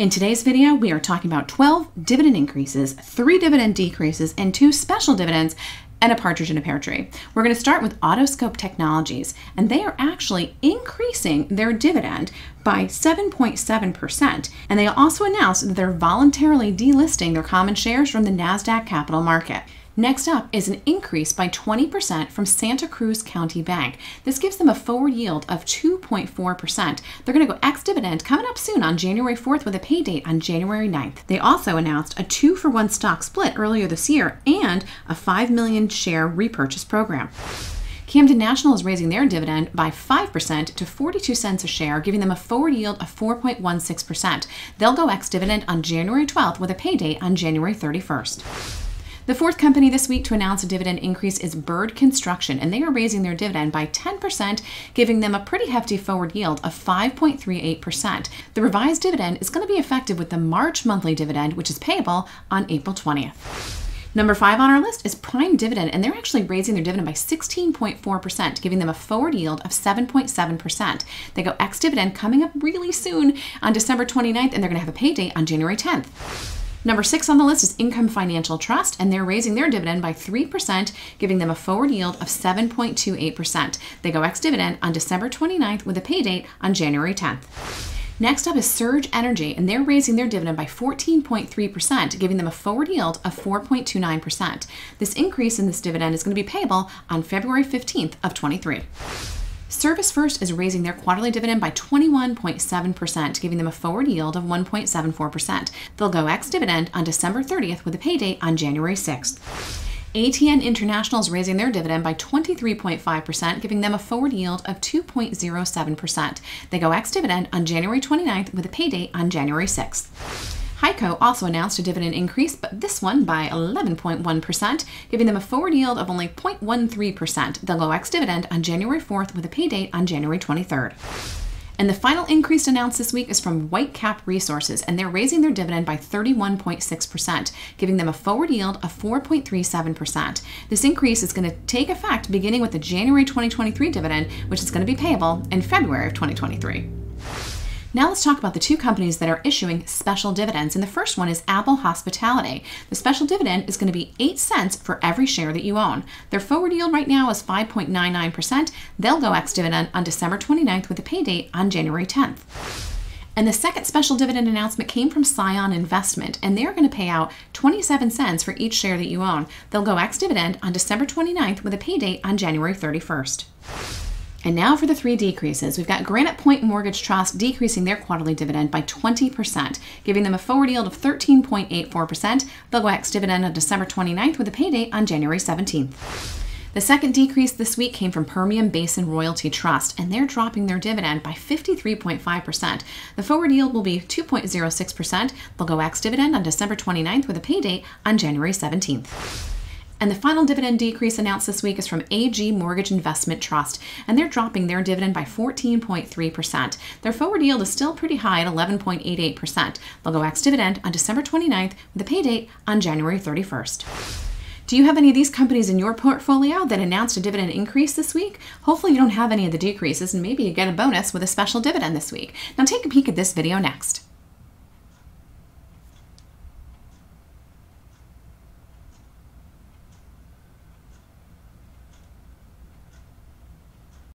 In today's video, we are talking about 12 dividend increases, 3 dividend decreases, and 2 special dividends, and a partridge in a pear tree. We're going to start with Autoscope Technologies, and they are actually increasing their dividend by 7.7%. And they also announced that they're voluntarily delisting their common shares from the NASDAQ Capital Market. Next up is an increase by 20% from Santa Cruz County Bank. This gives them a forward yield of 2.4%. They're going to go ex-dividend coming up soon on January 4th with a pay date on January 9th. They also announced a 2-for-1 stock split earlier this year and a 5 million share repurchase program. Camden National is raising their dividend by 5% to 42 cents a share, giving them a forward yield of 4.16%. They'll go ex-dividend on January 12th with a pay date on January 31st. The fourth company this week to announce a dividend increase is Bird Construction, and they are raising their dividend by 10%, giving them a pretty hefty forward yield of 5.38%. The revised dividend is going to be effective with the March monthly dividend, which is payable on April 20th. Number 5 on our list is Prime Dividend, and they're actually raising their dividend by 16.4%, giving them a forward yield of 7.7%. They go ex-dividend coming up really soon on December 29th, and they're going to have a pay date on January 10th. Number 6 on the list is Income Financial Trust, and they're raising their dividend by 3%, giving them a forward yield of 7.28%. They go ex-dividend on December 29th with a pay date on January 10th. Next up is Surge Energy, and they're raising their dividend by 14.3%, giving them a forward yield of 4.29%. This increase in this dividend is going to be payable on February 15th of 23. Service First is raising their quarterly dividend by 21.7%, giving them a forward yield of 1.74%. They'll go ex-dividend on December 30th with a pay date on January 6th. ATN International is raising their dividend by 23.5%, giving them a forward yield of 2.07%. They go ex-dividend on January 29th with a pay date on January 6th. HEICO also announced a dividend increase, but this one by 11.1%, giving them a forward yield of only 0.13%. They'll go ex-dividend on January 4th with a pay date on January 23rd. And the final increase announced this week is from Whitecap Resources, and they're raising their dividend by 31.6%, giving them a forward yield of 4.37%. This increase is going to take effect beginning with the January 2023 dividend, which is going to be payable in February of 2023. Now let's talk about the 2 companies that are issuing special dividends, and the first one is Apple Hospitality. The special dividend is going to be 8 cents for every share that you own. Their forward yield right now is 5.99%. They'll go ex-dividend on December 29th with a pay date on January 10th. And the second special dividend announcement came from Scion Investment, and they're going to pay out 27 cents for each share that you own. They'll go ex-dividend on December 29th with a pay date on January 31st. And now for the 3 decreases. We've got Granite Point Mortgage Trust decreasing their quarterly dividend by 20%, giving them a forward yield of 13.84%. They'll go ex-dividend on December 29th with a pay date on January 17th. The second decrease this week came from Permian Basin Royalty Trust, and they're dropping their dividend by 53.5%. The forward yield will be 2.06%. They'll go ex-dividend on December 29th with a pay date on January 17th. And the final dividend decrease announced this week is from AG Mortgage Investment Trust, and they're dropping their dividend by 14.3%. Their forward yield is still pretty high at 11.88%. They'll go ex-dividend on December 29th with a pay date on January 31st. Do you have any of these companies in your portfolio that announced a dividend increase this week? Hopefully you don't have any of the decreases, and maybe you get a bonus with a special dividend this week. Now take a peek at this video next.